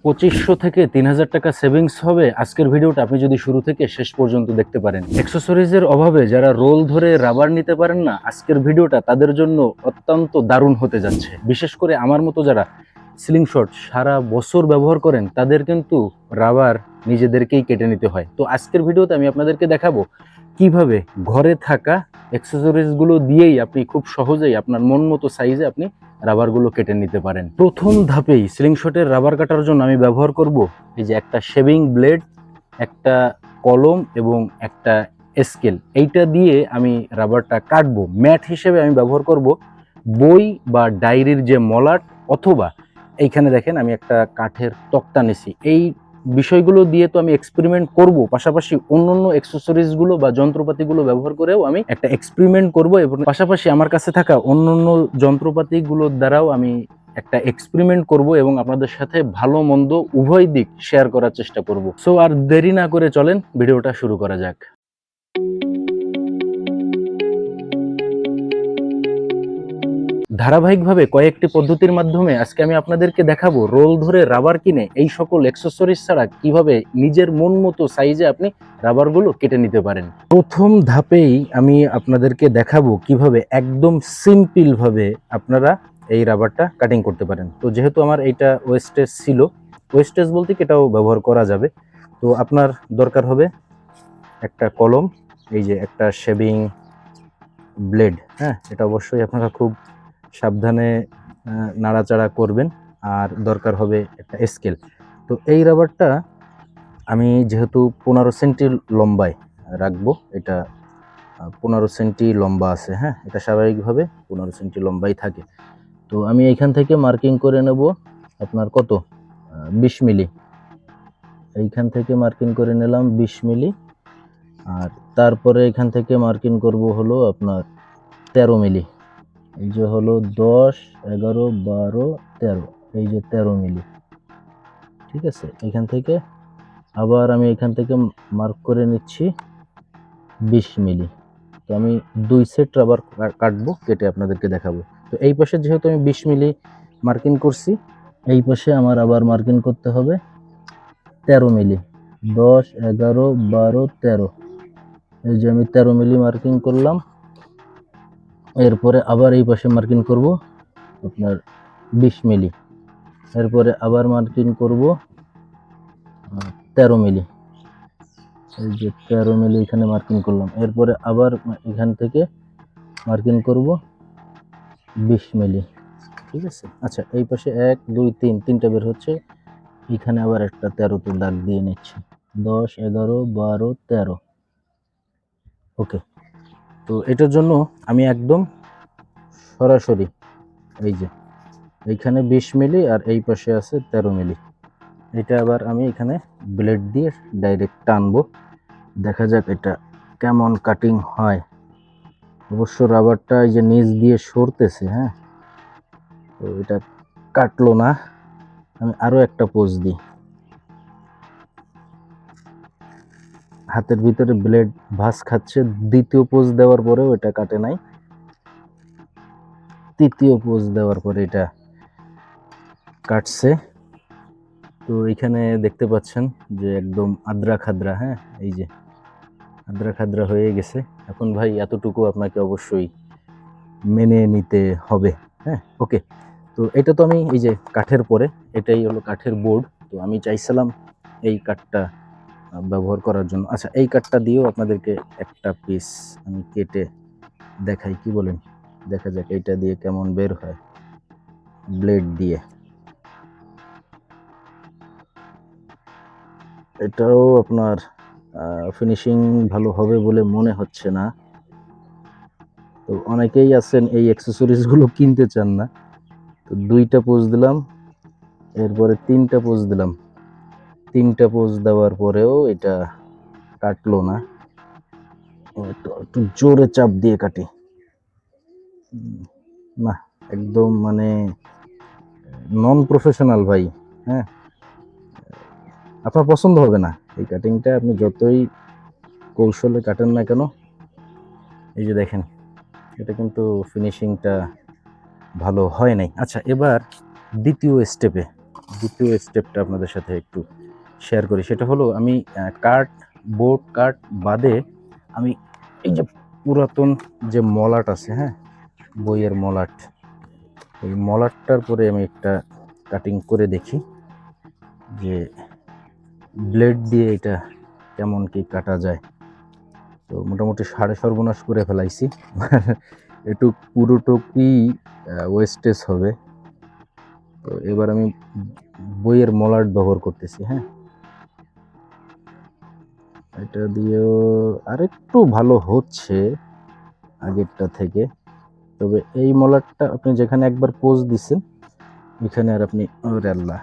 2500 থেকে 3000 টাকা সেভিংস হবে আজকের ভিডিওটা আপনি যদি শুরু থেকে শেষ পর্যন্ত দেখতে পারেন। অ্যাক্সেসরিজের অভাবে যারা রোল ধরে রাবার নিতে পারেন না, আজকের ভিডিওটা তাদের জন্য অত্যন্ত দারুণ হতে যাচ্ছে। বিশেষ করে আমার মতো যারা স্লিং শট সারা বছর ব্যবহার করেন, তাদের কিন্তু রাবার নিজেদেরকেই কেটে নিতে হয়। তো আজকের ভিডিওতে আমি আপনাদেরকে দেখাবো কিভাবে ঘরে থাকা অ্যাক্সেসরিজগুলো দিয়েই আপনি খুব সহজেই আপনার মন মতো সাইজে আপনি রাবারগুলো কেটে নিতে পারেন। প্রথম ধাপেই স্লিং শটের রাবার কাটার জন্য আমি ব্যবহার করব এই যে একটা শেভিং ব্লেড, একটা কলম এবং একটা স্কেল। এইটা দিয়ে আমি রাবারটা কাটবো। ম্যাট হিসেবে আমি ব্যবহার করব বই বা ডায়েরির যে মলাট, অথবা এইখানে দেখেন আমি একটা কাঠের তক্তা নিছি। এই বিষয়গুলো দিয়ে তো আমি এক্সপেরিমেন্ট করব, পাশাপাশি অন্যান্য অ্যাক্সেসরিজগুলো বা যন্ত্রপাতিগুলো ব্যবহার করেও আমি একটা এক্সপেরিমেন্ট করব, এবং পাশাপাশি আমার কাছে থাকা অন্যান্য যন্ত্রপাতিগুলোর দ্বারাও আমি একটা এক্সপেরিমেন্ট করব এবং আপনাদের সাথে ভালো মন্দ উভয় দিক শেয়ার করার চেষ্টা করব। সো আর দেরি না করে চলেন ভিডিওটা শুরু করা যাক। ধারাবাহিকভাবে কয়েকটি পদ্ধতির মাধ্যমে আজকে আমি আপনাদেরকে দেখাবো রোল ধরে রাবার কিনে এই সকল অ্যাক্সেসরিজ ছাড়া কিভাবে নিজের মন মতো সাইজে আপনি রাবারগুলো কেটে নিতে পারেন। প্রথম ধাপেই আমি আপনাদেরকে দেখাবো কিভাবে একদম সিম্পল ভাবে আপনারা এই রাবারটা কাটিং করতে পারেন। তো যেহেতু আমার এইটা ওয়েস্টেজ ছিল, ওয়েস্টেজ বলতে কি এটাও ব্যবহার করা যাবে, তো আপনার দরকার হবে একটা কলম, এই যে একটা শেভিং ব্লেড, হ্যাঁ, এটা অবশ্যই আপনারা খুব সাবধানে নাড়াচাড়া করবেন। আর দরকার হবে একটা স্কেল। তো এই রাবারটা আমি যেহেতু 15 সেন্টি লম্বায় রাখবো, এটা 15 সেন্টি লম্বা আছে, হ্যাঁ, এটা স্বাভাবিকভাবে 15 সেন্টি লম্বাই থাকে। তো আমি এইখান থেকে মার্কিং করে নেব আপনার কত 20 মিলি। এইখান থেকে মার্কিং করে নিলাম 20 মিলি। আর তারপরে এখান থেকে মার্কিং করব হলো আপনার 13 মিলি। এই যে হলো 10, 11, 12, 13, এই যে 13 মিলি। ঠিক আছে, এখান থেকে আবার আমি এখান থেকে মার্ক করে নিচ্ছি 20 মিলি। তো আমি 2 সেট রাবার কাটবো, কেটে আপনাদেরকে দেখাবো। তো এই পাশে যেহেতু আমি 20 মিলি মার্কিং করছি, এই পাশে আমার আবার মার্কিং করতে হবে 13 মিলি। 10, 11, 12, 13, এই যে আমি 13 মিলি মার্কিং করলাম। এরপরে আবার এই পাশে মার্কিং করব আপনার 20 মিলি। এরপরে আবার মার্কিং করব 13 মিলি। এই যে 13 মিলি এখানে মার্কিং করলাম। এরপরে আবার এখান থেকে মার্কিং করব 20 মিলি। ঠিক আছে, আচ্ছা, এই পাশে 1, 2, 3, তিনটা বের হচ্ছে। এখানে আবার একটা 13তে দাগ দিয়ে নিচ্ছি। 10, 11, 12, 13। ওকে। তো এটার জন্য আমি একদম সরাসরি এই যে এইখানে 20 মিলি আর এই পাশে আছে 13 মিলি। এটা আবার আমি এখানে ব্লেড দিয়ে ডাইরেক্ট টানবো, দেখা যাক এটা কেমন কাটিং হয়। অবশ্য রাবারটা এই যে নিচ দিয়ে সরতেছে, হ্যাঁ, তো এটা কাটলো না। আমি আরো একটা পোজ দিই, হাতের ভিতরে ব্লেড ভাঁজ খাচ্ছে। দ্বিতীয় পোজ দেওয়ার পরেও এটা কাটে নাই, তৃতীয় পোজ দেওয়ার পরে এটা কাটছে। তো এখানে দেখতে পাচ্ছেন যে একদম আদ্রা খাদ্রা, হ্যাঁ, এই যে আদ্রা খাদ্রা হয়ে গেছে। এখন ভাই এতটুকু আপনাকে অবশ্যই মেনে নিতে হবে, হ্যাঁ। ওকে, তো এটা তো আমি এই যে কাঠের পরে, এটাই হলো কাঠের বোর্ড। তো আমি চাইছিলাম এই কাঠটা ব্যবহার করার জন্য। আচ্ছা, এই কাঠটা দিয়েও আপনাদেরকে একটা পিস আমি কেটে দেখাই, কি বলেন? দেখা যাক এইটা দিয়ে কেমন বের হয় ব্লেড দিয়ে। এটাও আপনার ফিনিশিং ভালো হবে বলে মনে হচ্ছে না। তো অনেকেই আছেন এই অ্যাক্সেসরিজগুলো কিনতে চান না। তো 2টা পোজ দিলাম, এরপরে 3টা পোজ দিলাম। 3টা পোজ দেওয়ার পরেও এটা কাটলো না। একটু জোরে চাপ দিয়ে কাটি। না, একদম মানে নন প্রফেশনাল ভাই, হ্যাঁ, আপনার পছন্দ হবে না এই কাটিংটা, আপনি যতই কৌশলে কাটেন না কেন। এই যে দেখেন, এটা কিন্তু ফিনিশিংটা ভালো হয় নাই। আচ্ছা, এবার দ্বিতীয় স্টেপে দ্বিতীয় স্টেপটা আপনাদের সাথে একটু শেয়ার করি। সেটা হলো আমি বোর্ড কাট বাদে আমি এই যে পুরাতন যে মলাট আছে, হ্যাঁ, বইয়ের মলাট, এই মলাটটার পরে আমি একটা কাটিং করে দেখি যে ব্লেড দিয়ে এটা কেমন কি কাটা যায়। তো মোটামুটি সাড়ে সর্বনাশ করে ফেলাইছি। একটু পুরোটুকুই ওয়েস্টেজ হবে। তো এবার আমি বইয়ের মলাট ব্যবহার করতেছি, হ্যাঁ, এটা দিয়েও আরেকটু ভালো হচ্ছে আগেরটা থেকে। তবে এই মলাটটা আপনি যেখানে একবার পোজ দিচ্ছেন ওইখানে আর আপনি ওরে আল্লাহ,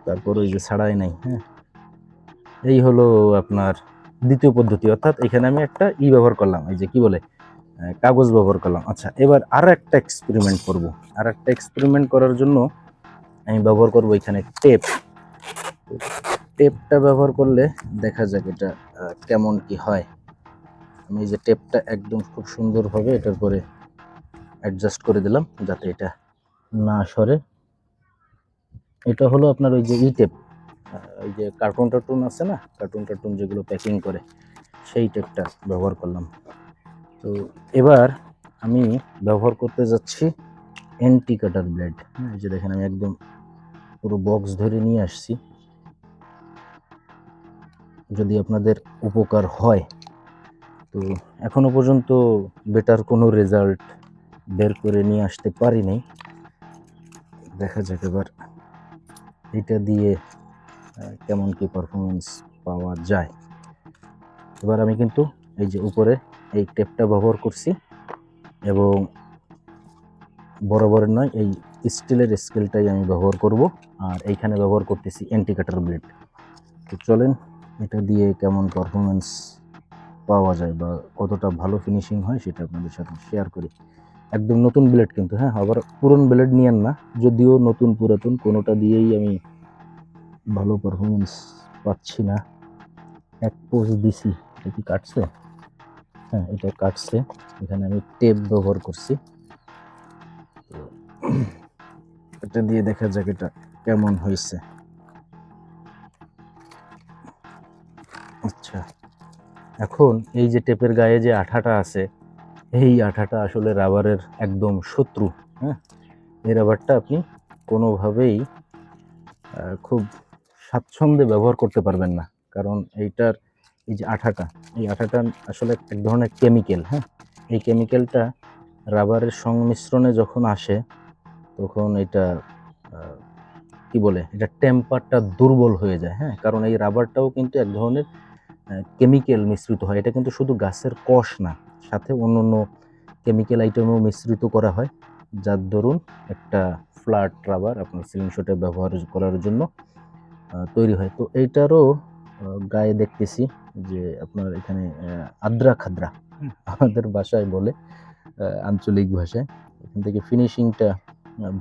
তারপর ওই যে ছাড়াই নাই, হ্যাঁ। এই হলো আপনার দ্বিতীয় পদ্ধতি, অর্থাৎ এখানে আমি একটা ব্যবহার করলাম, এই যে কি বলে কাগজ ব্যবহার করলাম। আচ্ছা, এবার আর একটা এক্সপেরিমেন্ট করব। আর একটা এক্সপেরিমেন্ট করার জন্য আমি ব্যবহার করব এখানে টেপ। টেপটা ব্যবহার করলে দেখা যাক এটা কেমন কি হয়। আমি এই যে টেপটা একদম খুব সুন্দরভাবে এটার পরে অ্যাডজাস্ট করে দিলাম যাতে এটা না সরে। এটা হলো আপনার ওই যে টেপ, ওই যে কার্টুন আছে না, কার্টুন যেগুলো প্যাকিং করে, সেই টেপটা ব্যবহার করলাম। তো এবার আমি ব্যবহার করতে যাচ্ছি এন্টি কাটার ব্লেড। এই যে দেখেন আমি একদম পুরো বক্স ধরে নিয়ে আসছি। যদি আপনাদের উপকার হয়, তো এখনো পর্যন্ত বেটার কোনো রেজাল্ট বের করে নিয়ে আসতে পারিনি। দেখা যাক এবার এটা দিয়ে কেমন কি পারফরমেন্স পাওয়া যায়। এবার আমি কিন্তু এই যে উপরে এই টেপটা ব্যবহার করছি এবং বরাবরের নয়, এই স্টিলের স্কেলটাই আমি ব্যবহার করব, আর এইখানে ব্যবহার করতেছি এন্টি কাটার ব্লেড। তো চলেন এটা দিয়ে কেমন পারফরমেন্স পাওয়া যায় বা কতটা ভালো ফিনিশিং হয় সেটা আপনাদের সাথে শেয়ার করি। একদম নতুন ব্লেড কিন্তু, হ্যাঁ, আবার পুরনো ব্লেড নিয়েন না, যদিও নতুন পুরাতন কোনোটা দিয়েই আমি ভালো পারফরমেন্স পাচ্ছি না। এক পোজ দিছি, এটা কি কাটছে? হ্যাঁ, এটা কাটছে। এখানে আমি টেপ ব্যবহার করছি। এটা দিয়ে দেখা যাক এটা কেমন হয়েছে। আচ্ছা, এখন এই যে টেপের গায়ে যে আঠাটা আছে, এই আঠাটা আসলে রাবারের একদম শত্রু, হ্যাঁ। এই রাবারটা আপনি কোনোভাবেই খুব স্বাচ্ছন্দ্যে ব্যবহার করতে পারবেন না, কারণ এইটার এই যে আঠাটা, এই আঠাটা আসলে এক ধরনের কেমিক্যাল, হ্যাঁ। এই কেমিক্যালটা রাবারের সংমিশ্রণে যখন আসে তখন এটা কি বলে, এটা টেম্পারটা দুর্বল হয়ে যায়, হ্যাঁ। কারণ এই রাবারটাও কিন্তু এক ধরনের কেমিক্যাল মিশ্রিত হয়। এটা কিন্তু শুধু গাছের কষ না, সাথে অন্য অন্য কেমিক্যাল আইটেমও মিশ্রিত করা হয়, যার দরুন একটা ফ্ল্যাট রাবার আপনার সিলিং শটে ব্যবহার করার জন্য তৈরি হয়। তো এইটারও গায়ে দেখতেছি যে আপনার এখানে আদ্রা খাদ্রা, আমাদের ভাষায় বলে, আঞ্চলিক ভাষায়, এখান থেকে ফিনিশিংটা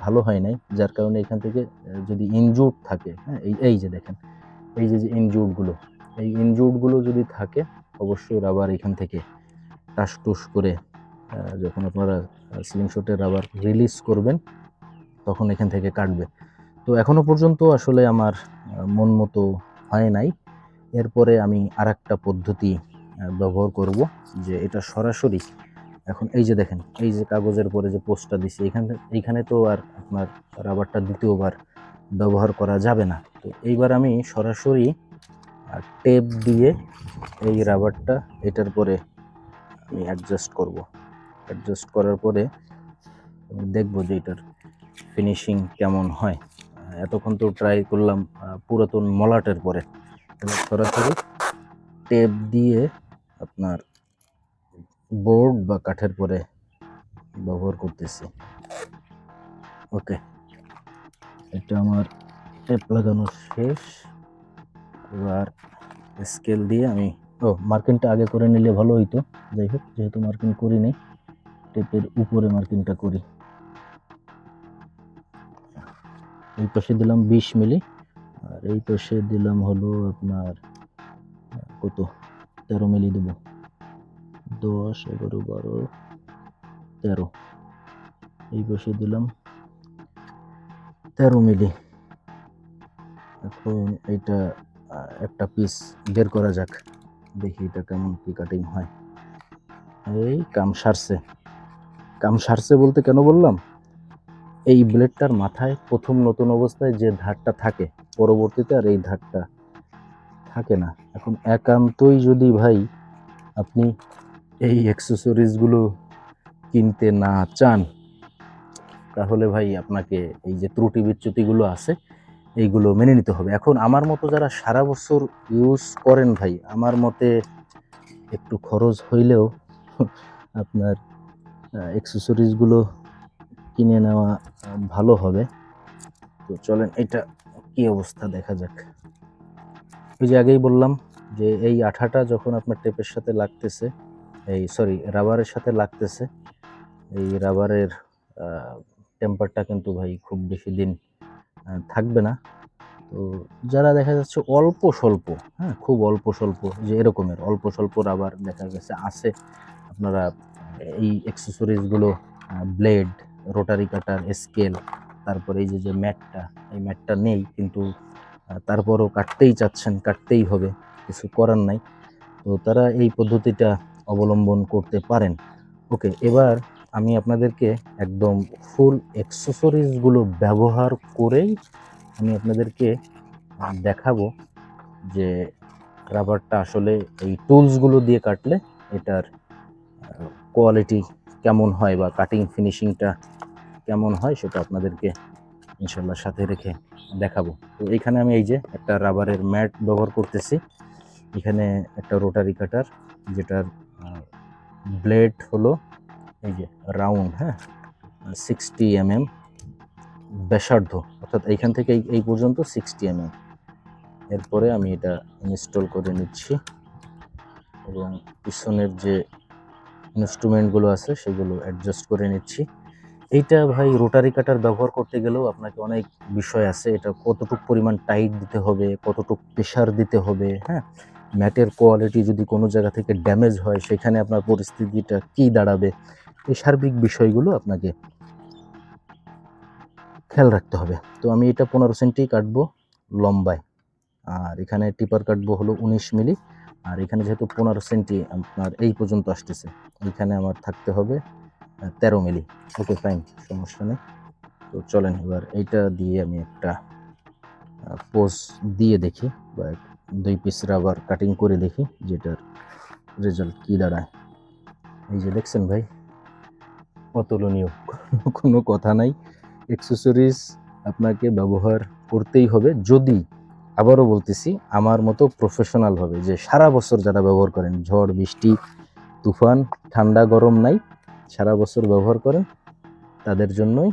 ভালো হয় নাই, যার কারণে এখান থেকে যদি ইনজুড থাকে, হ্যাঁ, এই যে দেখেন এই যে ইনজুডগুলো, এই ইনজুডগুলো যদি থাকে অবশ্যই রাবার এখান থেকে টাসটুস করে যখন আপনারা সিলিং শটে রাবার রিলিজ করবেন তখন এখান থেকে কাটবে। তো এখনো পর্যন্ত আসলে আমার মন মতো হয় নাই। এরপরে আমি আরেকটা পদ্ধতি ব্যবহার করব, যে এটা সরাসরি এখন এই যে দেখেন এই যে কাগজের পরে যে পোস্টটা দিছি, এইখানে তো আর আপনার রাবারটা দ্বিতীয়বার ব্যবহার করা যাবে না। তো এইবার আমি সরাসরি টেপ দিয়ে এই রাবারটা এটার পরে আমি অ্যাডজাস্ট করব। অ্যাডজাস্ট করার পরে আমি দেখব যে এটার ফিনিশিং কেমন হয়। এতক্ষণ তো ট্রাই করলাম পুরাতন মলাটের পরে, এবার সরাসরি টেপ দিয়ে আপনার বোর্ড বা কাঠের পরে ব্যবহার করতেছি। ওকে, এটা আমার টেপ লাগানো শেষ। এবার স্কেল দিয়ে আমি মার্কিংটা আগে করে নিলে ভালো হইতো। যাই হোক, যেহেতু মার্কিং করি নাই, টেপের উপরে মার্কিংটা করি। এই পাশে দিলাম 20 মিলি, আর এই পাশে দিলাম হলো আপনার কত 13 মিলি দেব। 10, 11, 12, 13, এই পাশে দিলাম 13 মিলি। এখন এইটা একটা পিস বের করা যাক, দেখি এটা কেমন কি কাটিং হয়। এই কাম সারছে বলতে কেন বললাম, এই ব্লেডটার মাথায় প্রথম নতুন অবস্থায় যে ধারটা থাকে, পরবর্তীতে আর এই ধারটা থাকে না। এখন একান্তই যদি ভাই আপনি এই অ্যাক্সেসরিজগুলো কিনতে না চান, তাহলে ভাই আপনাকে এই যে ত্রুটি বিচ্যুতিগুলো আছে এইগুলো মেনে নিতে হবে। এখন আমার মতো যারা সারা বছর ইউজ করেন ভাই, আমার মতে একটু খরচ হইলেও আপনার অ্যাক্সেসরিজগুলো কিনে নেওয়া ভালো হবে। তো চলেন এটা কি অবস্থা দেখা যাক। ওই যে আগেই বললাম যে এই আঠাটা যখন আপনার টেপের সাথে লাগতেছে, রাবারের সাথে লাগতেছে, এই রাবারের টেম্পারটা কিন্তু ভাই খুব বেশি দিন থাকবে না। তো যারা দেখা যাচ্ছে অল্প স্বল্প, হ্যাঁ খুব অল্প স্বল্প, যে এরকমের অল্প স্বল্প রাবার দেখা গেছে আছে, আপনারা এই অ্যাক্সেসরিজগুলো ব্লেড, রোটারি কাটার, স্কেল, তারপরে এই যে ম্যাটটা, এই ম্যাটটা নেই কিন্তু তারপরও কাটতেই চাচ্ছেন, কাটতেই হবে, কিছু করার নাই। তো তারা এই পদ্ধতিটা অবলম্বন করতে পারেন। ওকে, এবার আমি আপনাদেরকে একদম ফুল অ্যাক্সেসরিজগুলো ব্যবহার করেই আমি আপনাদেরকে দেখাবো যে রাবারটা আসলে এই টুলসগুলো দিয়ে কাটলে এটার কোয়ালিটি কেমন হয় বা কাটিং ফিনিশিংটা কেমন হয় সেটা আপনাদেরকে ইনশাল্লাহ সাথে রেখে দেখাবো। তো এইখানে আমি এই যে একটা রাবারের ম্যাট ব্যবহার করতেছি, এখানে একটা রোটারি কাটার যেটার ব্লেড হলো এই যে রাউন্ড, হ্যাঁ 60 mm ব্যাসার্ধ, অর্থাৎ এইখান থেকে এই পর্যন্ত 60 mm। এরপরে আমি এটা ইনস্টল করে নিচ্ছি এবং পিছনের যে ইনস্ট্রুমেন্টগুলো আছে সেগুলো অ্যাডজাস্ট করে নিচ্ছি। এইটা ভাই রোটারি কাটার ব্যবহার করতে গেলেও আপনাকে অনেক বিষয় আছে, এটা কতটুকু পরিমাণ টাইট দিতে হবে, কতটুকু প্রেশার দিতে হবে, হ্যাঁ ম্যাটের কোয়ালিটি যদি কোনো জায়গা থেকে ড্যামেজ হয় সেখানে আপনার পরিস্থিতিটা কি দাঁড়াবে, এই সার্বিক বিষয়গুলো আপনাকে খেয়াল রাখতে হবে। তো আমি এটা 15 সেন্টি কাটবো লম্বায়, আর এখানে টিপার কাটবো হলো 19 মিলি, আর এখানে যেহেতু 15 সেন্টি আপনার এই পর্যন্ত আসতেছে, এখানে আমার থাকতে হবে 13 মিলি। ওকে ফাইন, সমস্যা নেই। তো চলেন এবার এইটা দিয়ে আমি একটা পোজ দিয়ে দেখি বা 2 পিস রাবার কাটিং করে দেখি যেটার রেজাল্ট কি দাঁড়ায়। এই যে দেখছেন ভাই, অতুলনীয়, কোনো কথা নাই। অ্যাক্সেসরিজ আপনাকে ব্যবহার করতেই হবে, যদি আবারও বলতেছি আমার মতো প্রফেশনাল হবে, যে সারা বছর যারা ব্যবহার করেন, ঝড় বৃষ্টি তুফান ঠান্ডা গরম নাই, সারা বছর ব্যবহার করেন, তাদের জন্যই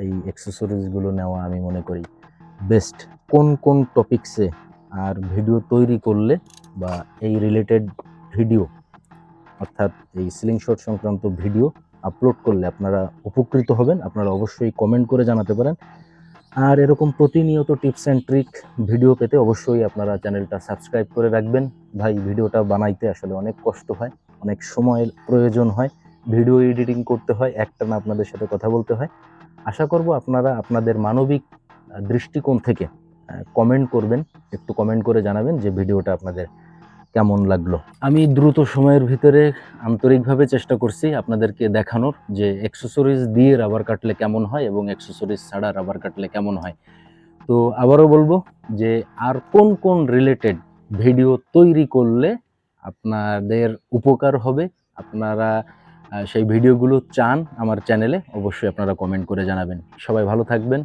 এই অ্যাক্সেসরিজগুলো নেওয়া আমি মনে করি বেস্ট। কোন কোন টপিকসে আর ভিডিও তৈরি করলে বা এই রিলেটেড ভিডিও, অর্থাৎ এই সিলিং শট সংক্রান্ত ভিডিও আপলোড করলে আপনারা উপকৃত হবেন, আপনারা অবশ্যই কমেন্ট করে জানাতে পারেন। আর এরকম প্রতিনিয়ত টিপস অ্যান্ড ট্রিক ভিডিও পেতে অবশ্যই আপনারা চ্যানেলটা সাবস্ক্রাইব করে রাখবেন। ভাই ভিডিওটা বানাইতে আসলে অনেক কষ্ট হয়, অনেক সময়ের প্রয়োজন হয়, ভিডিও এডিটিং করতে হয়, একটানা আপনাদের সাথে কথা বলতে হয়। আশা করব আপনারা আপনাদের মানবিক দৃষ্টিকোণ থেকে কমেন্ট করবেন, একটু কমেন্ট করে জানাবেন যে ভিডিওটা আপনাদের কেমন লাগলো। আমি দ্রুত সময়ের ভিতরে আন্তরিকভাবে চেষ্টা করছি আপনাদেরকে দেখানোর যে অ্যাক্সেসরিজ দিয়ে রাবার কাটলে কেমন হয় এবং অ্যাক্সেসরিজ ছাড়া রাবার কাটলে কেমন হয়। তো আবারও বলবো যে আর কোন কোন রিলেটেড ভিডিও তৈরি করলে আপনাদের উপকার হবে, আপনারা সেই ভিডিওগুলো চান আমার চ্যানেলে, অবশ্যই আপনারা কমেন্ট করে জানাবেন। সবাই ভালো থাকবেন,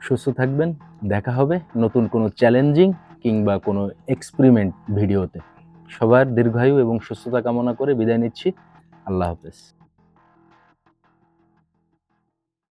সুস্থ থাকবেন, দেখা হবে নতুন কোনো চ্যালেঞ্জিং কিংবা কোনো এক্সপেরিমেন্ট ভিডিওতে। সবার দীর্ঘায়ু এবং সুস্থতা কামনা করে বিদায় নিচ্ছি। আল্লাহ হাফেজ।